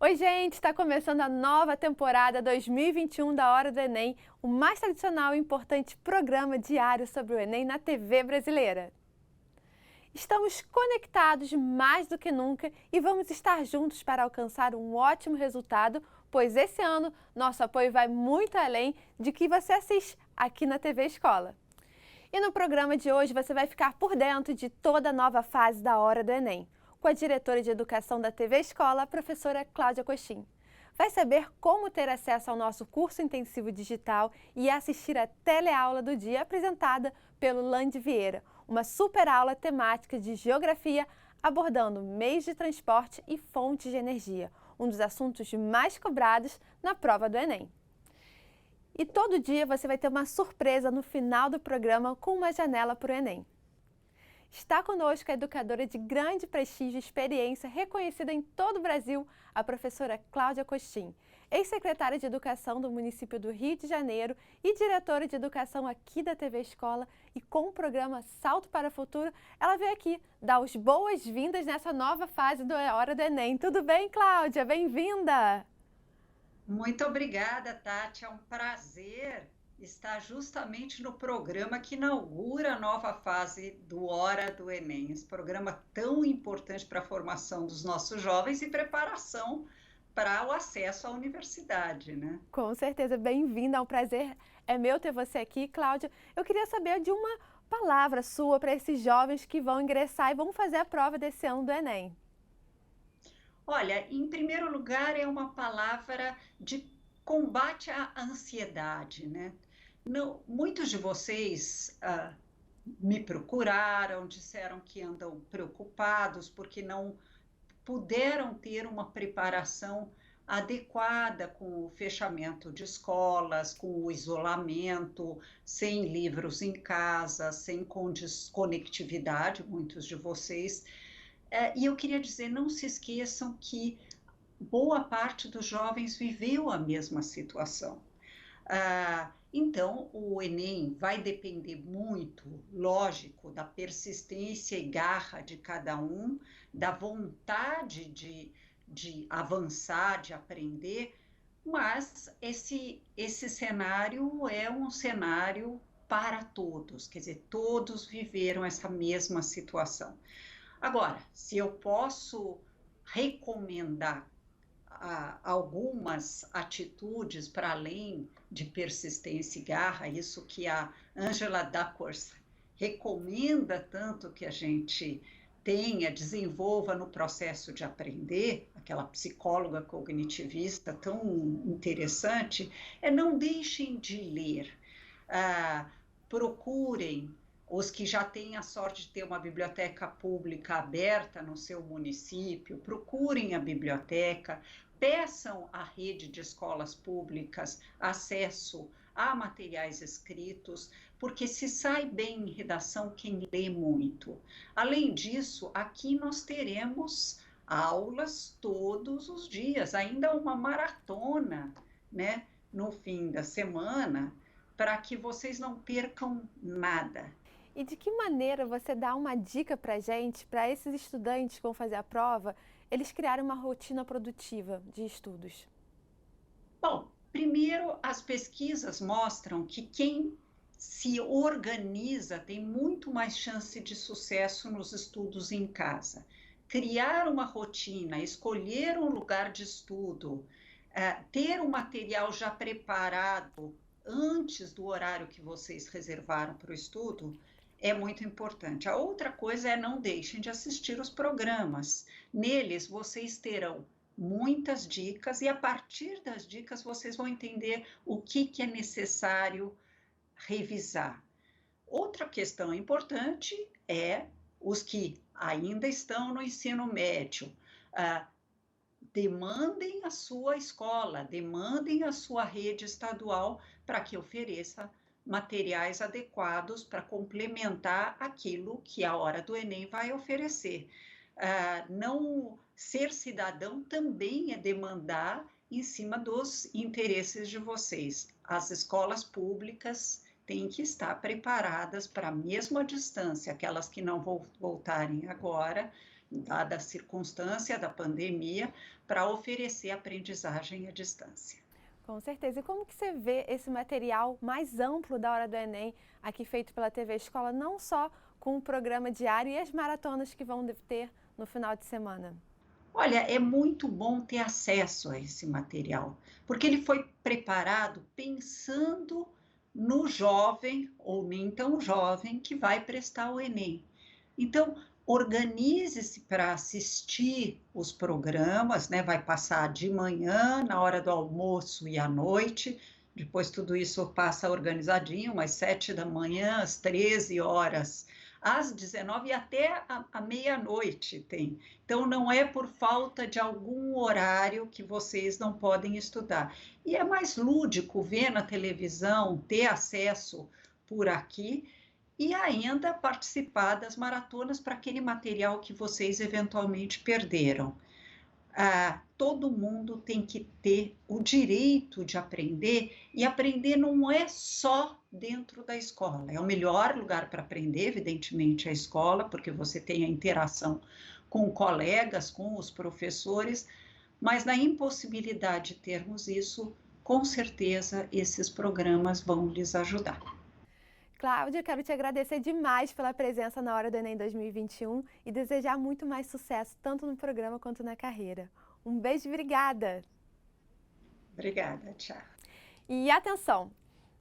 Oi, gente! Está começando a nova temporada 2021 da Hora do Enem, o mais tradicional e importante programa diário sobre o Enem na TV brasileira. Estamos conectados mais do que nunca e vamos estar juntos para alcançar um ótimo resultado, pois esse ano nosso apoio vai muito além de que você assiste aqui na TV Escola. E no programa de hoje você vai ficar por dentro de toda a nova fase da Hora do Enem, com a diretora de Educação da TV Escola, a professora Cláudia Coxim. Vai saber como ter acesso ao nosso curso intensivo digital e assistir a teleaula do dia apresentada pelo Land Vieira, uma super aula temática de geografia abordando meios de transporte e fontes de energia, um dos assuntos mais cobrados na prova do Enem. E todo dia você vai ter uma surpresa no final do programa com uma janela para o Enem. Está conosco a educadora de grande prestígio e experiência, reconhecida em todo o Brasil, a professora Cláudia Coxim, ex-secretária de Educação do município do Rio de Janeiro e diretora de Educação aqui da TV Escola. E com o programa Salto para o Futuro, ela veio aqui dar as boas-vindas nessa nova fase da Hora do Enem. Tudo bem, Cláudia? Bem-vinda! Muito obrigada, Tati. É um prazer estar justamente no programa que inaugura a nova fase do Hora do Enem, esse programa tão importante para a formação dos nossos jovens e preparação para o acesso à universidade, né? Com certeza, bem-vinda. É um prazer é meu ter você aqui, Cláudia. Eu queria saber de uma palavra sua para esses jovens que vão ingressar e vão fazer a prova desse ano do Enem. Olha, em primeiro lugar, é uma palavra de combate à ansiedade, né? Não, muitos de vocês me procuraram, disseram que andam preocupados porque não puderam ter uma preparação adequada com o fechamento de escolas, com o isolamento, sem livros em casa, sem conectividade, muitos de vocês. E eu queria dizer, não se esqueçam que boa parte dos jovens viveu a mesma situação. Então, o Enem vai depender muito, lógico, da persistência e garra de cada um, da vontade de avançar, de aprender, mas esse cenário é um cenário para todos, quer dizer, todos viveram essa mesma situação. Agora, se eu posso recomendar algumas atitudes para além de persistência e garra, isso que a Angela Duckworth recomenda tanto que a gente tenha, desenvolva no processo de aprender, aquela psicóloga cognitivista tão interessante, é não deixem de ler, procurem os que já têm a sorte de ter uma biblioteca pública aberta no seu município, procurem a biblioteca, peçam à rede de escolas públicas acesso a materiais escritos, porque se sai bem em redação quem lê muito. Além disso, aqui nós teremos aulas todos os dias, ainda uma maratona, né, no fim da semana, para que vocês não percam nada. E de que maneira você dá uma dica para a gente, para esses estudantes que vão fazer a prova, eles criarem uma rotina produtiva de estudos? Bom, primeiro, as pesquisas mostram que quem se organiza tem muito mais chance de sucesso nos estudos em casa. Criar uma rotina, escolher um lugar de estudo, ter o material já preparado antes do horário que vocês reservaram para o estudo, é muito importante. A outra coisa é não deixem de assistir os programas. Neles vocês terão muitas dicas e a partir das dicas vocês vão entender o que é necessário revisar. Outra questão importante é os que ainda estão no ensino médio. Demandem a sua escola, demandem a sua rede estadual para que ofereça materiais adequados para complementar aquilo que a hora do Enem vai oferecer. Não ser cidadão também é demandar em cima dos interesses de vocês. As escolas públicas têm que estar preparadas para, mesmo à distância, aquelas que não vão voltarem agora, dada a circunstância da pandemia, para oferecer aprendizagem à distância. Com certeza. E como que você vê esse material mais amplo da Hora do Enem, aqui feito pela TV Escola, não só com o programa diário e as maratonas que vão ter no final de semana? Olha, é muito bom ter acesso a esse material, porque ele foi preparado pensando no jovem ou nem tão jovem que vai prestar o Enem. Então, organize-se para assistir os programas, né? Vai passar de manhã, na hora do almoço e à noite. Depois tudo isso passa organizadinho, às 7 da manhã, às 13 horas, às 19 e até à meia-noite tem. Então, não é por falta de algum horário que vocês não podem estudar. E é mais lúdico ver na televisão, ter acesso por aqui e ainda participar das maratonas para aquele material que vocês eventualmente perderam. Todo mundo tem que ter o direito de aprender, e aprender não é só dentro da escola. É o melhor lugar para aprender, evidentemente, a escola, porque você tem a interação com colegas, com os professores, mas na impossibilidade de termos isso, com certeza esses programas vão lhes ajudar. Cláudia, quero te agradecer demais pela presença na Hora do Enem 2021 e desejar muito mais sucesso, tanto no programa quanto na carreira. Um beijo e obrigada! Obrigada, tchau. E atenção!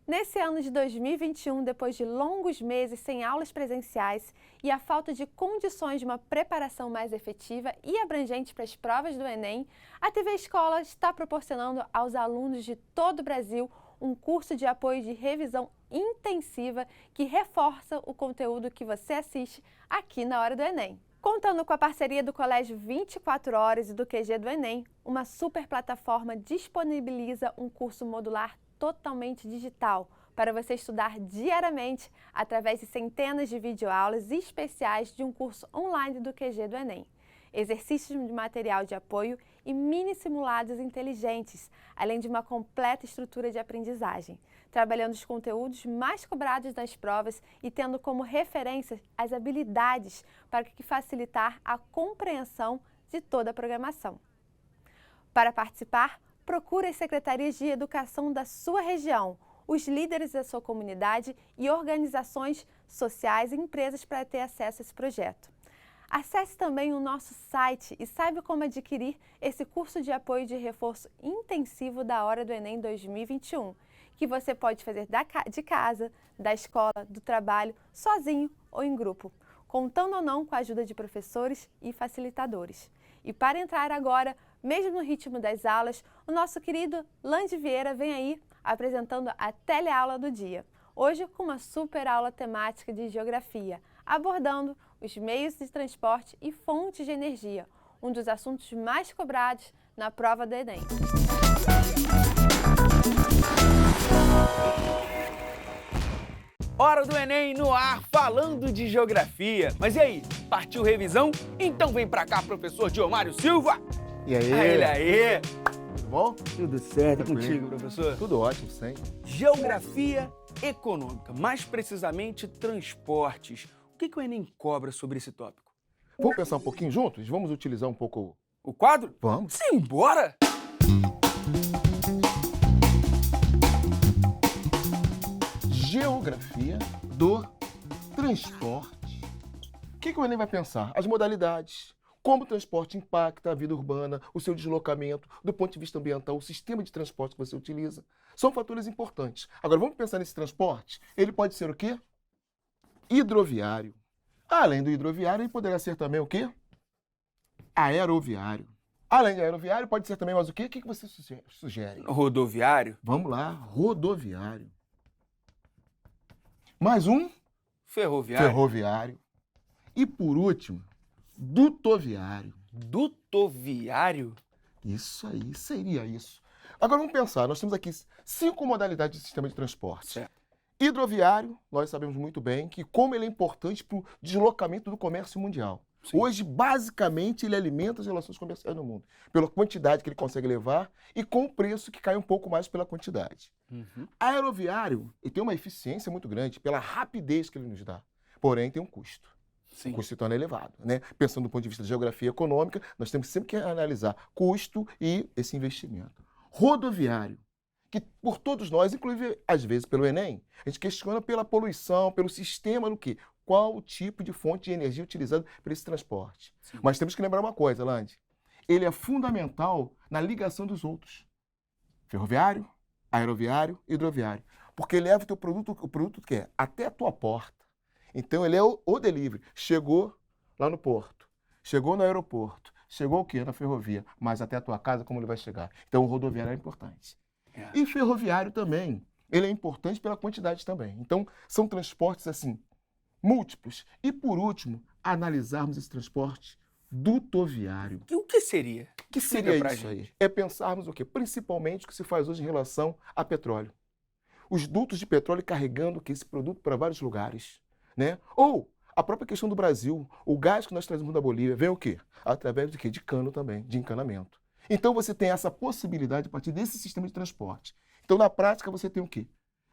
Nesse ano de 2021, depois de longos meses sem aulas presenciais e a falta de condições de uma preparação mais efetiva e abrangente para as provas do Enem, a TV Escola está proporcionando aos alunos de todo o Brasil um curso de apoio de revisão intensiva que reforça o conteúdo que você assiste aqui na Hora do Enem. Contando com a parceria do Colégio 24 Horas e do QG do Enem, uma super plataforma disponibiliza um curso modular totalmente digital para você estudar diariamente através de centenas de videoaulas especiais de um curso online do QG do Enem. Exercícios de material de apoio e mini simulados inteligentes, além de uma completa estrutura de aprendizagem, trabalhando os conteúdos mais cobrados nas provas e tendo como referência as habilidades para facilitar a compreensão de toda a programação. Para participar, procure as secretarias de educação da sua região, os líderes da sua comunidade e organizações sociais e empresas para ter acesso a esse projeto. Acesse também o nosso site e saiba como adquirir esse curso de apoio de reforço intensivo da Hora do Enem 2021, que você pode fazer de casa, da escola, do trabalho, sozinho ou em grupo, contando ou não com a ajuda de professores e facilitadores. E para entrar agora, mesmo no ritmo das aulas, o nosso querido Lande Vieira vem aí apresentando a teleaula do dia. Hoje com uma super aula temática de geografia, abordando os meios de transporte e fontes de energia, um dos assuntos mais cobrados na prova do Enem. Hora do Enem no ar, falando de geografia. Mas e aí, partiu revisão? Então vem pra cá, professor Diomário Silva! E aí? Ele aí! Tudo bom? Tudo certo Tranquilo. contigo, professor? Tudo ótimo, sempre. Geografia econômica, mais precisamente transportes. O que o Enem cobra sobre esse tópico? Vamos pensar um pouquinho juntos? Vamos utilizar um pouco... O quadro? Vamos. Simbora! Geografia do transporte. O que o Enem vai pensar? As modalidades, como o transporte impacta a vida urbana, o seu deslocamento, do ponto de vista ambiental, o sistema de transporte que você utiliza. São fatores importantes. Agora, vamos pensar nesse transporte? Ele pode ser o quê? Hidroviário. Além do hidroviário, ele poderá ser também o quê? Aeroviário. Além de aeroviário, pode ser também mais o quê? O que você sugere? Rodoviário? Vamos lá, rodoviário. Mais um? Ferroviário? Ferroviário. E por último, dutoviário. Dutoviário? Isso aí, seria isso. Agora vamos pensar, nós temos aqui 5 modalidades de sistema de transporte. Certo. Hidroviário, nós sabemos muito bem que como ele é importante para o deslocamento do comércio mundial. Sim. Hoje, basicamente, ele alimenta as relações comerciais no mundo, pela quantidade que ele consegue levar e com o preço que cai um pouco mais pela quantidade. Aeroviário, ele tem uma eficiência muito grande pela rapidez que ele nos dá, porém tem um custo. Sim. O custo se torna elevado, né? Pensando do ponto de vista da geografia econômica, nós temos sempre que analisar custo e esse investimento. Rodoviário, que por todos nós, inclusive às vezes pelo Enem, a gente questiona pela poluição, pelo sistema do quê? Qual o tipo de fonte de energia utilizada para esse transporte. Sim. Mas temos que lembrar uma coisa, Lande. Ele é fundamental na ligação dos outros. Ferroviário, aeroviário, hidroviário. Porque leva o produto que é até a tua porta. Então ele é o delivery. Chegou lá no porto, chegou no aeroporto, chegou o quê? Na ferrovia, mas até a tua casa como ele vai chegar. Então o rodoviário é importante. E ferroviário também. Ele é importante pela quantidade também. Então são transportes assim, múltiplos. E por último, analisarmos esse transporte dutoviário. E o que seria? O que Explica seria pra isso gente. aí? É pensarmos o quê? Principalmente o que se faz hoje em relação a petróleo. Os dutos de petróleo carregando esse produto para vários lugares, né? Ou a própria questão do Brasil, o gás que nós trazemos da Bolívia vem o quê? Através de quê? De cano também, de encanamento. Então você tem essa possibilidade a partir desse sistema de transporte. Então na prática você tem o quê?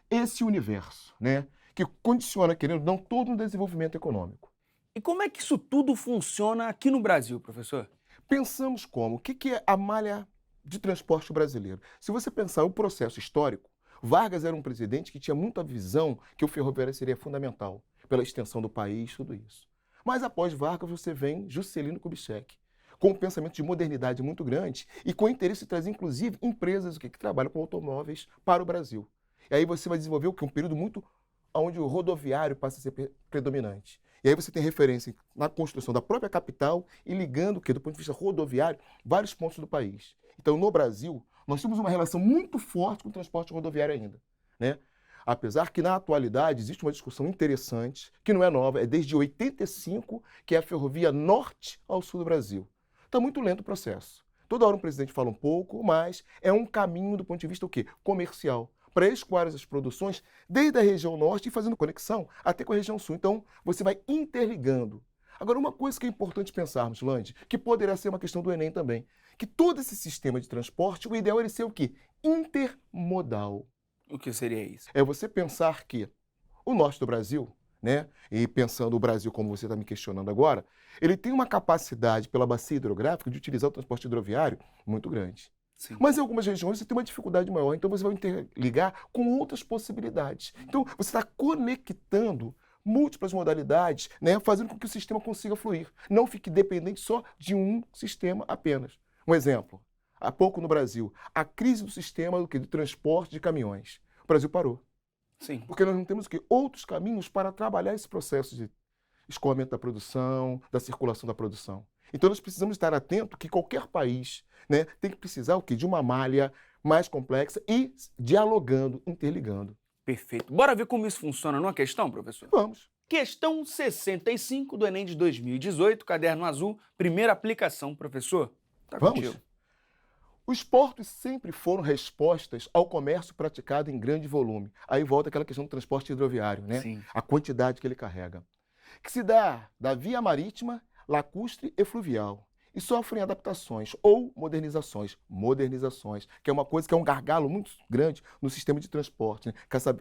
Esse universo, né? Que condiciona, querendo ou não, todo um desenvolvimento econômico. E como é que isso tudo funciona aqui no Brasil, professor? Pensamos como? O que é a malha de transporte brasileiro? Se você pensar o processo histórico, Vargas era um presidente que tinha muita visão que o ferroviário seria fundamental pela extensão do país, tudo isso. Mas após Vargas você vem Juscelino Kubitschek, com um pensamento de modernidade muito grande e com interesse de trazer, inclusive, empresas que trabalham com automóveis para o Brasil. E aí você vai desenvolver o quê? Um período muito onde o rodoviário passa a ser predominante. E aí você tem referência na construção da própria capital e ligando, do ponto de vista rodoviário, vários pontos do país. Então, no Brasil, nós temos uma relação muito forte com o transporte rodoviário ainda, né? Apesar que, na atualidade, existe uma discussão interessante, que não é nova, é desde 85, que é a ferrovia norte ao sul do Brasil. Está muito lento o processo. Toda hora um presidente fala um pouco, mas é um caminho do ponto de vista o quê? Comercial, para escoar as produções desde a região norte e fazendo conexão até com a região sul. Então, você vai interligando. Agora, uma coisa que é importante pensarmos, Lande, que poderá ser uma questão do Enem também, que todo esse sistema de transporte, o ideal é ele ser o quê? Intermodal. O que seria isso? É você pensar que o norte do Brasil, né, e pensando o Brasil como você está me questionando agora, ele tem uma capacidade pela bacia hidrográfica de utilizar o transporte hidroviário muito grande. Sim. Mas em algumas regiões você tem uma dificuldade maior, então você vai interligar com outras possibilidades. Então você está conectando múltiplas modalidades, né, fazendo com que o sistema consiga fluir. Não fique dependente só de um sistema apenas. Um exemplo, há pouco no Brasil, a crise do sistema do transporte de caminhões. O Brasil parou. Sim. Porque nós não temos outros caminhos para trabalhar esse processo de escoamento da produção, da circulação da produção. Então nós precisamos estar atentos que qualquer país, né, tem que precisar de uma malha mais complexa e dialogando, interligando. Perfeito. Bora ver como isso funciona numa questão, professor? Vamos. Questão 65 do Enem de 2018, caderno azul, primeira aplicação, professor. Tá Vamos. contigo. Os portos sempre foram respostas ao comércio praticado em grande volume. Aí volta aquela questão do transporte hidroviário, né? Sim. A quantidade que ele carrega. Que se dá da via marítima, lacustre e fluvial. E sofrem adaptações ou modernizações. Modernizações, que é uma coisa que é um gargalo muito grande no sistema de transporte, né?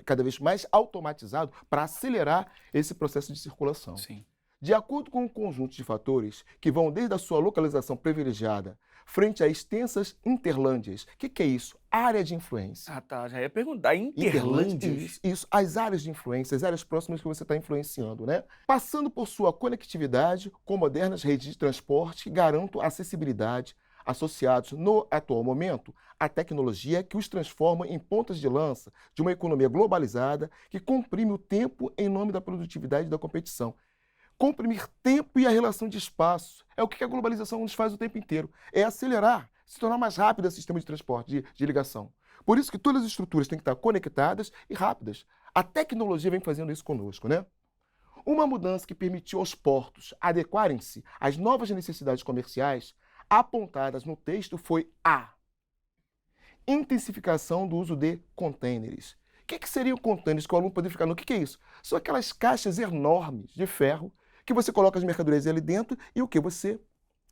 Cada vez mais automatizado para acelerar esse processo de circulação. Sim. De acordo com um conjunto de fatores que vão desde a sua localização privilegiada frente a extensas interlândias. O que é isso? Área de influência. Ah, tá. Já ia perguntar. Interlândias? Isso. As áreas de influência, as áreas próximas que você está influenciando, né? Passando por sua conectividade com modernas redes de transporte que garantam acessibilidade, associados, no atual momento, à tecnologia que os transforma em pontas de lança de uma economia globalizada que comprime o tempo em nome da produtividade e da competição. Comprimir tempo e a relação de espaço. É o que a globalização nos faz o tempo inteiro. É acelerar, se tornar mais rápido esse sistema de transporte, de ligação. Por isso que todas as estruturas têm que estar conectadas e rápidas. A tecnologia vem fazendo isso conosco, né? Uma mudança que permitiu aos portos adequarem-se às novas necessidades comerciais apontadas no texto foi a intensificação do uso de contêineres. O que seriam contêineres que o aluno poderia ficar? O que é isso? São aquelas caixas enormes de ferro que você coloca as mercadorias ali dentro e o que você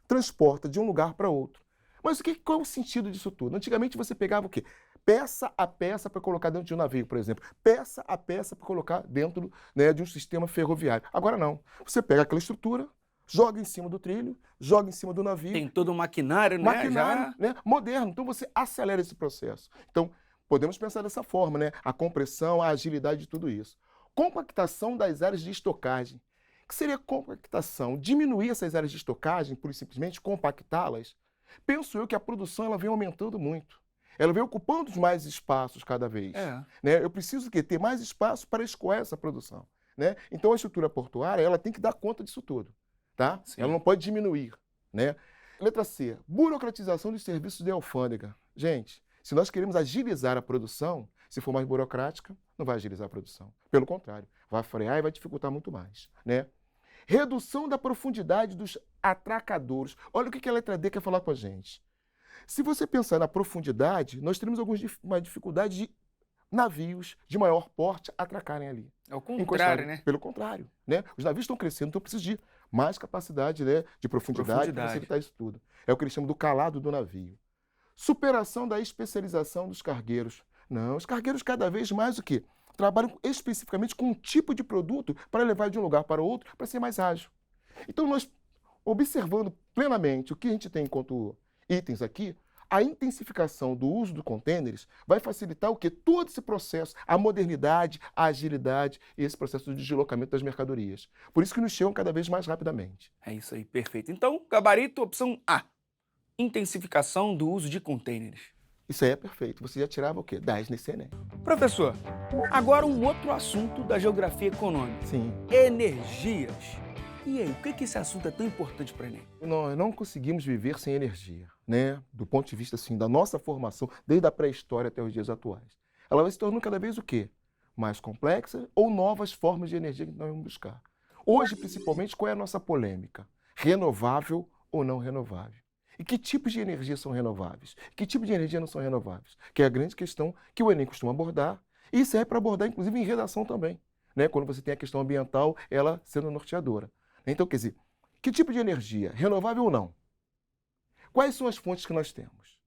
transporta de um lugar para outro. Mas qual é o sentido disso tudo? Antigamente você pegava o quê? peça a peça para colocar dentro de um navio, por exemplo. Peça a peça para colocar dentro, né, de um sistema ferroviário. Agora não. Você pega aquela estrutura, joga em cima do trilho, joga em cima do navio. Tem todo um maquinário, né? Maquinário, né, moderno. Então você acelera esse processo. Então, podemos pensar dessa forma, né? A compressão, a agilidade de tudo isso. Compactação das áreas de estocagem. O que seria compactação? Diminuir essas áreas de estocagem, pura e simplesmente compactá-las. Penso eu que a produção ela vem aumentando muito. Ela vem ocupando mais espaços cada vez. Né? Eu preciso ter mais espaço para escoar essa produção. Né? Então a estrutura portuária ela tem que dar conta disso tudo. Tá? Ela não pode diminuir. Né? Letra C. Burocratização dos serviços de alfândega. Gente, se nós queremos agilizar a produção, se for mais burocrática, não vai agilizar a produção. Pelo contrário, vai frear e vai dificultar muito mais. Né? Redução da profundidade dos atracadouros. Olha o que a letra D quer falar com a gente. Se você pensar na profundidade, nós teremos uma dificuldade de navios de maior porte atracarem ali. É o contrário, né? Pelo contrário. Né? Os navios estão crescendo, então precisa de mais capacidade, né, de profundidade para facilitar isso tudo. É o que eles chamam do calado do navio. Superação da especialização dos cargueiros. Não, os cargueiros cada vez mais o quê? Trabalham especificamente com um tipo de produto para levar de um lugar para outro para ser mais ágil. Então, nós, observando plenamente o que a gente tem enquanto itens aqui, a intensificação do uso de contêineres vai facilitar o quê? Todo esse processo, a modernidade, a agilidade e esse processo de deslocamento das mercadorias. Por isso que nos chegam cada vez mais rapidamente. É isso aí, perfeito. Então, gabarito, opção A. Intensificação do uso de contêineres. Isso aí é perfeito. Você já tirava o quê? 10 nesse Enem. Professor, agora um outro assunto da geografia econômica. Sim. Energias. E aí, por que esse assunto é tão importante para o Enem? Nós não conseguimos viver sem energia, né? Do ponto de vista assim, da nossa formação, desde a pré-história até os dias atuais. Ela vai se tornando cada vez o quê? Mais complexa ou novas formas de energia que nós vamos buscar. Hoje, principalmente, qual é a nossa polêmica? Renovável ou não renovável? E que tipos de energia são renováveis? Que tipo de energia não são renováveis? Que é a grande questão que o Enem costuma abordar e serve para abordar, inclusive, em redação também. Né? Quando você tem a questão ambiental, ela sendo norteadora. Então, quer dizer, que tipo de energia? Renovável ou não? Quais são as fontes que nós temos?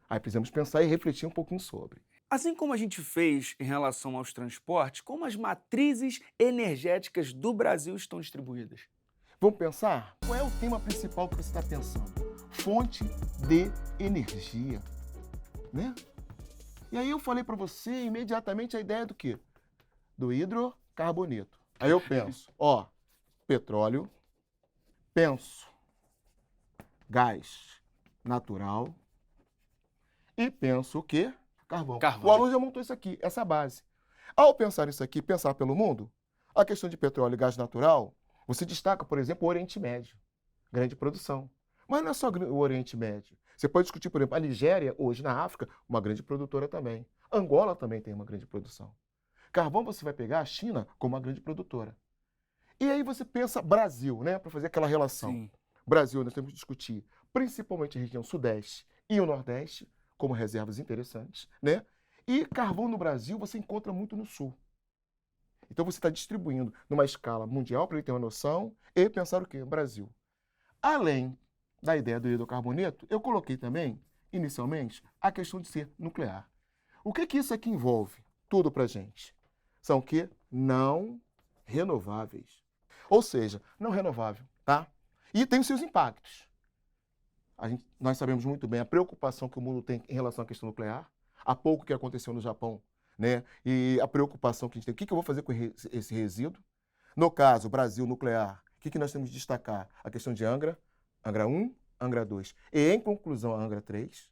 Aí precisamos pensar e refletir um pouquinho sobre. Assim como a gente fez em relação aos transportes, como as matrizes energéticas do Brasil estão distribuídas? Vamos pensar? Qual é o tema principal que você está pensando? Fonte de energia, né? E aí eu falei para você imediatamente a ideia do quê? Do hidrocarboneto. Aí eu penso, petróleo, penso gás natural e penso o quê? Carvão. O aluno já montou isso aqui, essa base. Ao pensar isso aqui, pensar pelo mundo, a questão de petróleo e gás natural, você destaca, por exemplo, o Oriente Médio, grande produção. Mas não é só o Oriente Médio. Você pode discutir, por exemplo, a Nigéria, hoje na África, uma grande produtora também. Angola também tem uma grande produção. Carvão você vai pegar a China como uma grande produtora. E aí você pensa Brasil, né, para fazer aquela relação. Sim. Brasil, nós temos que discutir principalmente a região Sudeste e o Nordeste, como reservas interessantes, né? E carvão no Brasil você encontra muito no Sul. Então você está distribuindo numa escala mundial, para ele ter uma noção, e pensar o quê? Brasil. Além da ideia do hidrocarboneto, eu coloquei também, inicialmente, a questão de ser nuclear. O que isso aqui envolve? Tudo para a gente. São o quê? Não renováveis. Ou seja, não renovável, tá? E tem os seus impactos. Nós sabemos muito bem a preocupação que o mundo tem em relação à questão nuclear. Há pouco que aconteceu no Japão, né? E a preocupação que a gente tem. O que eu vou fazer com esse resíduo? No caso, Brasil nuclear, o que nós temos de destacar? A questão de Angra 1, Angra 2 e, em conclusão, a Angra 3.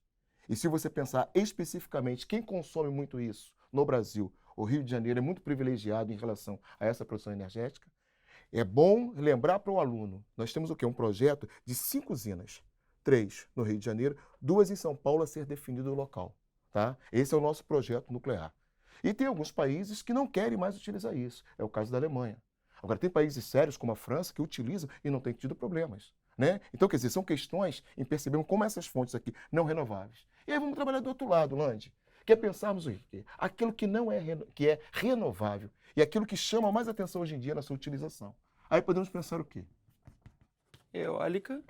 E se você pensar especificamente quem consome muito isso no Brasil, o Rio de Janeiro é muito privilegiado em relação a essa produção energética. É bom lembrar para o aluno, nós temos o quê? Um projeto de 5 usinas, 3 no Rio de Janeiro, 2 em São Paulo a ser definido o local. Tá? Esse é o nosso projeto nuclear. E tem alguns países que não querem mais utilizar isso. É o caso da Alemanha. Agora, tem países sérios, como a França, que utilizam e não têm tido problemas. Né? Então, quer dizer, são questões em percebermos como essas fontes aqui não renováveis. E aí vamos trabalhar do outro lado, Lande, que é pensarmos o quê? Aquilo que não é, que é renovável e aquilo que chama mais atenção hoje em dia na sua utilização. Aí podemos pensar o quê? Eólica.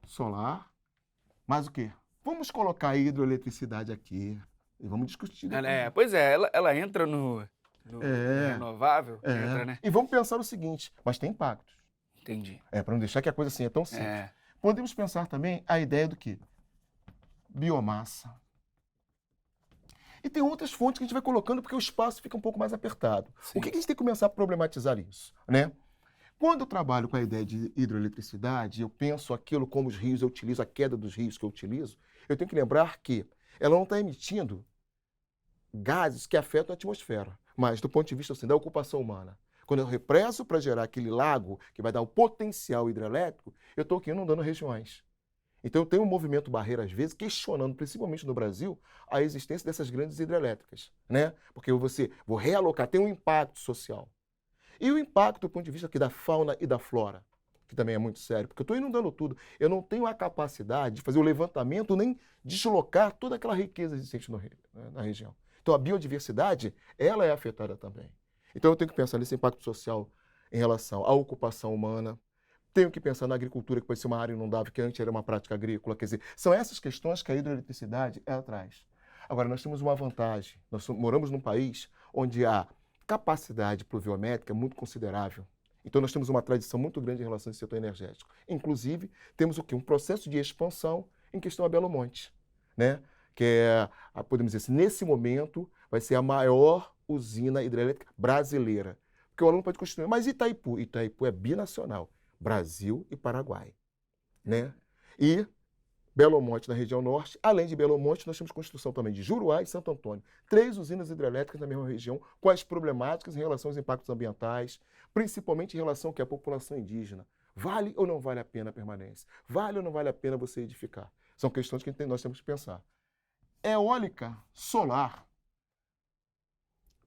Solar. Mais o quê? Vamos colocar a hidroeletricidade aqui e vamos discutir depois. Pois é, ela entra no renovável, entra, né? E vamos pensar o seguinte, mas tem impactos. Entendi. Para não deixar que a coisa assim é tão simples. É. Podemos pensar também a ideia do quê? Biomassa. E tem outras fontes que a gente vai colocando porque o espaço fica um pouco mais apertado. Sim. O que a gente tem que começar a problematizar isso, né? Quando eu trabalho com a ideia de hidroeletricidade, eu penso aquilo como os rios, eu utilizo a queda dos rios que eu utilizo, eu tenho que lembrar que ela não está emitindo gases que afetam a atmosfera, mas do ponto de vista assim, da ocupação humana. Quando eu represo para gerar aquele lago que vai dar o potencial hidrelétrico, eu estou aqui inundando regiões. Então eu tenho um movimento barreira, às vezes, questionando, principalmente no Brasil, a existência dessas grandes hidrelétricas, né? Porque vou realocar, tem um impacto social. E o impacto do ponto de vista aqui da fauna e da flora, que também é muito sério, porque eu estou inundando tudo. Eu não tenho a capacidade de fazer o levantamento nem deslocar toda aquela riqueza existente na região. Então a biodiversidade, ela é afetada também. Então eu tenho que pensar nesse impacto social em relação à ocupação humana. Tenho que pensar na agricultura, que pode ser uma área inundável, que antes era uma prática agrícola. Quer dizer, são essas questões que a hidroeletricidade traz. Agora, nós temos uma vantagem. Nós moramos num país onde a capacidade pluviométrica é muito considerável. Então, nós temos uma tradição muito grande em relação ao setor energético. Inclusive, temos o quê? Um processo de expansão em questão a Belo Monte, né? Que é, podemos dizer assim, nesse momento, vai ser a maior usina hidrelétrica brasileira. Porque o aluno pode questionar, mas Itaipu? Itaipu é binacional, Brasil e Paraguai, né? E Belo Monte, na região norte. Além de Belo Monte, nós temos construção também de Juruá e Santo Antônio. 3 usinas hidrelétricas na mesma região, com as problemáticas em relação aos impactos ambientais, principalmente em relação à população indígena. Vale ou não vale a pena a permanência? Vale ou não vale a pena você edificar? São questões que nós temos que pensar. Eólica solar.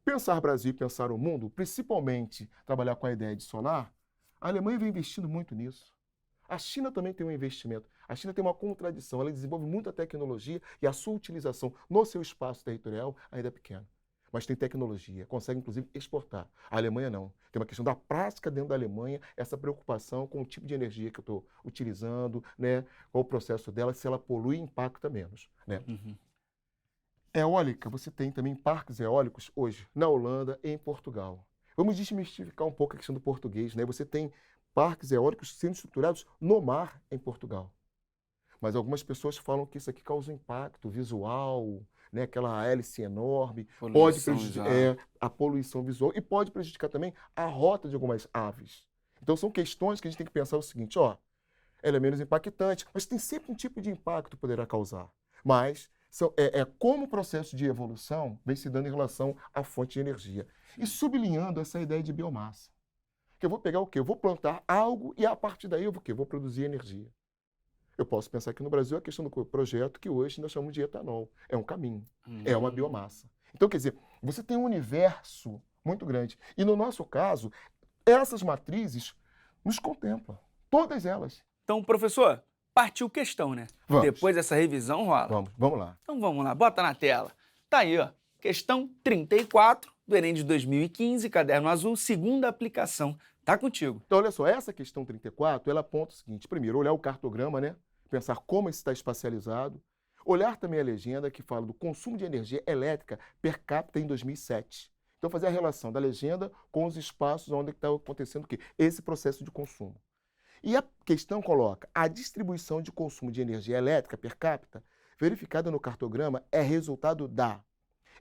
Pensar Brasil e pensar o mundo, principalmente trabalhar com a ideia de solar, a Alemanha vem investindo muito nisso. A China também tem um investimento. A China tem uma contradição, ela desenvolve muita tecnologia e a sua utilização no seu espaço territorial ainda é pequena. Mas tem tecnologia, consegue inclusive exportar. A Alemanha não. Tem uma questão da prática dentro da Alemanha, essa preocupação com o tipo de energia que eu estou utilizando, né? Qual o processo dela, se ela polui, impacta menos, né? Eólica, você tem também parques eólicos hoje na Holanda e em Portugal. Vamos desmistificar um pouco a questão do português, né? Você tem parques eólicos sendo estruturados no mar em Portugal. Mas algumas pessoas falam que isso aqui causa um impacto visual, né? Aquela hélice enorme, pode prejudicar a poluição visual e pode prejudicar também a rota de algumas aves. Então são questões que a gente tem que pensar o seguinte, ela é menos impactante, mas tem sempre um tipo de impacto que poderá causar. Mas como o processo de evolução vem se dando em relação à fonte de energia. E sublinhando essa ideia de biomassa. Que eu vou pegar o quê? Eu vou plantar algo e a partir daí eu vou o quê? Vou produzir energia. Eu posso pensar aqui no Brasil a questão do projeto que hoje nós chamamos de etanol. É um caminho, é uma biomassa. Então, quer dizer, você tem um universo muito grande. E no nosso caso, essas matrizes nos contemplam. Todas elas. Então, professor, partiu questão, né? Vamos. Depois dessa revisão rola. Vamos lá. Então vamos lá, bota na tela. Tá aí, ó. Questão 34 do Enem de 2015, caderno azul, segunda aplicação. Tá contigo. Então, olha só, essa questão 34, ela aponta o seguinte. Primeiro, olhar o cartograma, né? Pensar como isso está espacializado. Olhar também a legenda que fala do consumo de energia elétrica per capita em 2007. Então, fazer a relação da legenda com os espaços onde está acontecendo o quê? Esse processo de consumo. E a questão coloca a distribuição de consumo de energia elétrica per capita verificada no cartograma é resultado da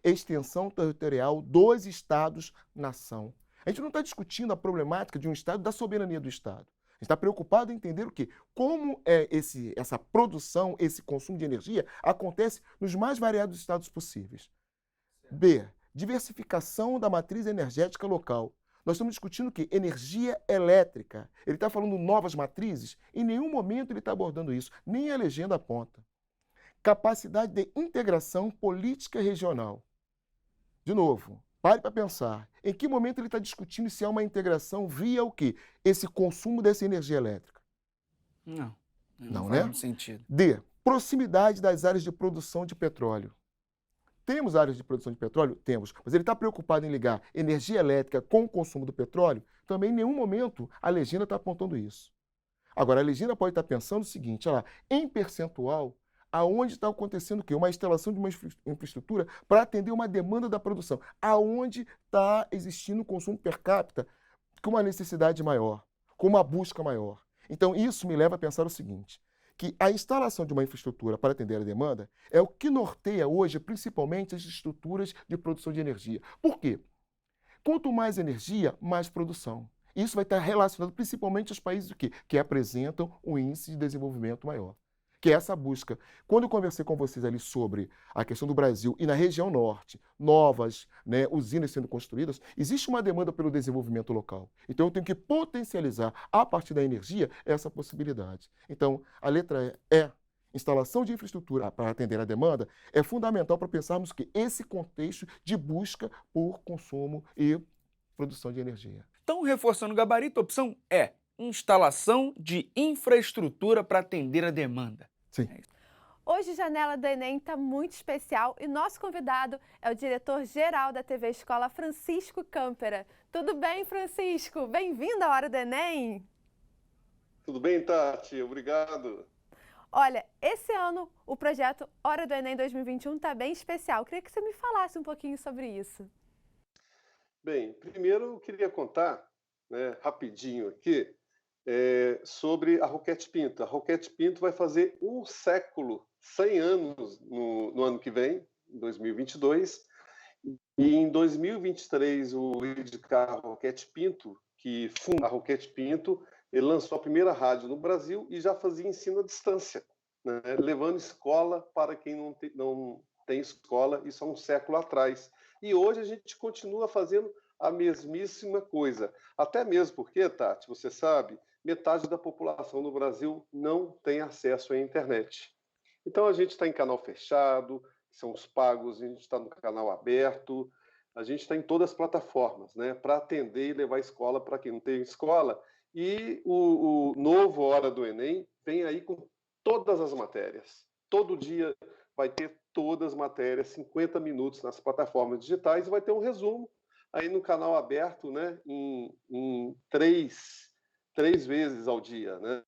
extensão territorial dos estados-nação. A gente não está discutindo a problemática de um estado da soberania do estado. A gente está preocupado em entender o quê? Como essa produção, esse consumo de energia acontece nos mais variados estados possíveis. B. Diversificação da matriz energética local. Nós estamos discutindo o quê? Energia elétrica. Ele está falando novas matrizes? Em nenhum momento ele está abordando isso, nem a legenda aponta. Capacidade de integração política regional. De novo, pare para pensar. Em que momento ele está discutindo se há uma integração via o quê? Esse consumo dessa energia elétrica? Não né? faz muito sentido. D. Proximidade das áreas de produção de petróleo. Temos áreas de produção de petróleo? Temos. Mas ele está preocupado em ligar energia elétrica com o consumo do petróleo? Também em nenhum momento a legenda está apontando isso. Agora, a legenda pode estar pensando o seguinte, em percentual, aonde está acontecendo o quê? Uma instalação de uma infraestrutura para atender uma demanda da produção, aonde está existindo um consumo per capita com uma necessidade maior, com uma busca maior. Então, isso me leva a pensar o seguinte, que a instalação de uma infraestrutura para atender a demanda é o que norteia hoje, principalmente, as estruturas de produção de energia. Por quê? Quanto mais energia, mais produção. Isso vai estar relacionado principalmente aos países que apresentam um índice de desenvolvimento maior. Que é essa busca. Quando eu conversei com vocês ali sobre a questão do Brasil e na região norte, novas, né, usinas sendo construídas, existe uma demanda pelo desenvolvimento local. Então eu tenho que potencializar, a partir da energia, essa possibilidade. Então, a letra E, instalação de infraestrutura para atender a demanda, é fundamental para pensarmos que esse contexto de busca por consumo e produção de energia. Então, reforçando o gabarito, a opção é instalação de infraestrutura para atender a demanda. Sim. Hoje, Janela do Enem está muito especial e nosso convidado é o diretor-geral da TV Escola, Francisco Câmpera. Tudo bem, Francisco? Bem-vindo à Hora do Enem! Tudo bem, Tati? Obrigado. Olha, esse ano o projeto Hora do Enem 2021 está bem especial. Queria que você me falasse um pouquinho sobre isso. Bem, primeiro eu queria contar, né, rapidinho aqui, sobre a Roquete Pinto. A Roquete Pinto vai fazer 1 século, 100 anos no ano que vem, em 2022. E em 2023, o Edgar Roquete Pinto, que funda a Roquete Pinto, ele lançou a primeira rádio no Brasil e já fazia ensino à distância, né, levando escola para quem não tem escola, isso há 1 século atrás. E hoje a gente continua fazendo a mesmíssima coisa. Até mesmo porque, Tati, você sabe, metade da população no Brasil não tem acesso à internet. Então a gente está em canal fechado, que são os pagos, a gente está no canal aberto, a gente está em todas as plataformas, né, para atender e levar escola para quem não tem escola. E o novo Hora do Enem vem aí com todas as matérias. Todo dia vai ter todas as matérias, 50 minutos nas plataformas digitais, e vai ter um resumo aí no canal aberto, né, em três vezes ao dia, né?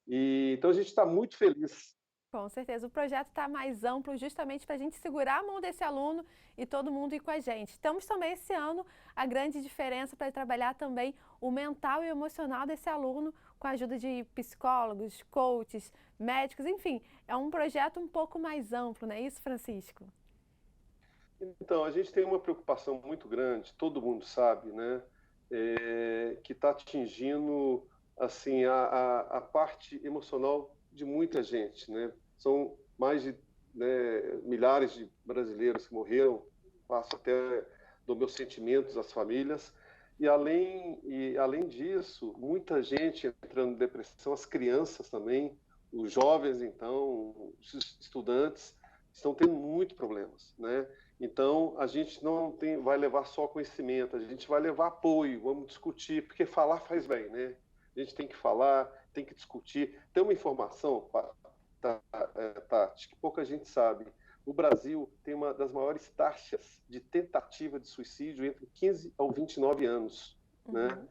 Então a gente está muito feliz. Com certeza, o projeto está mais amplo justamente para a gente segurar a mão desse aluno e todo mundo ir com a gente. Temos também esse ano a grande diferença para trabalhar também o mental e emocional desse aluno com a ajuda de psicólogos, coaches, médicos, enfim, é um projeto um pouco mais amplo, não é isso, Francisco? Então, a gente tem uma preocupação muito grande, todo mundo sabe, né, que está atingindo assim, a parte emocional de muita gente, né? São mais de milhares de brasileiros que morreram, passo até dos meus sentimentos às famílias, e além disso, muita gente entrando em depressão, as crianças também, os jovens, então, os estudantes, estão tendo muitos problemas, né? Então, a gente não vai levar só conhecimento, a gente vai levar apoio, vamos discutir, porque falar faz bem, né? A gente tem que falar, tem que discutir. Tem uma informação, Tati, que pouca gente sabe. O Brasil tem uma das maiores taxas de tentativa de suicídio entre 15 a 29 anos, né?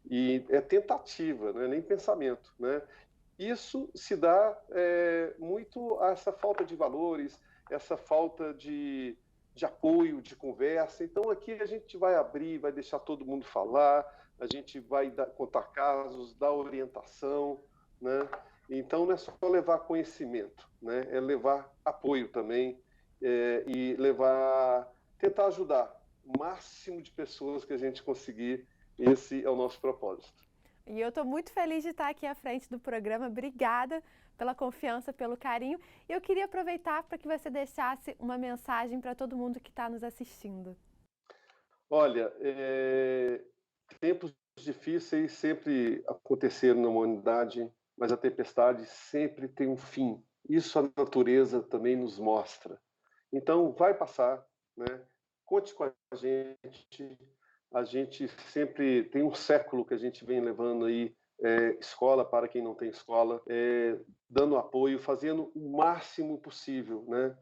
E é tentativa, não é nem pensamento, né? Isso se dá muito a essa falta de valores, essa falta de apoio, de conversa. Então, aqui a gente vai abrir, vai deixar todo mundo falar, a gente vai contar casos, dar orientação, né? Então, não é só levar conhecimento, né? É levar apoio também e tentar ajudar o máximo de pessoas que a gente conseguir. Esse é o nosso propósito. E eu estou muito feliz de estar aqui à frente do programa. Obrigada pela confiança, pelo carinho. E eu queria aproveitar para que você deixasse uma mensagem para todo mundo que está nos assistindo. Olha, tempos difíceis sempre aconteceram na humanidade, mas a tempestade sempre tem um fim. Isso a natureza também nos mostra. Então, vai passar, né? Conte com a gente. A gente sempre tem 1 século que a gente vem levando aí escola para quem não tem escola, dando apoio, fazendo o máximo possível, né?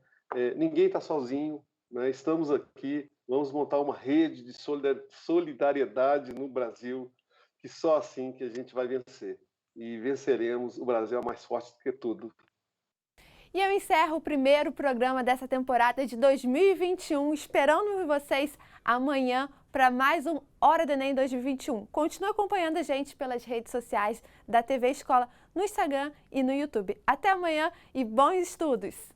Ninguém está sozinho, né? Estamos aqui, vamos montar uma rede de solidariedade no Brasil, que só assim que a gente vai vencer. E venceremos, o Brasil é mais forte do que tudo. E eu encerro o primeiro programa dessa temporada de 2021, esperando vocês amanhã para mais um Hora do Enem 2021. Continue acompanhando a gente pelas redes sociais da TV Escola, no Instagram e no YouTube. Até amanhã e bons estudos!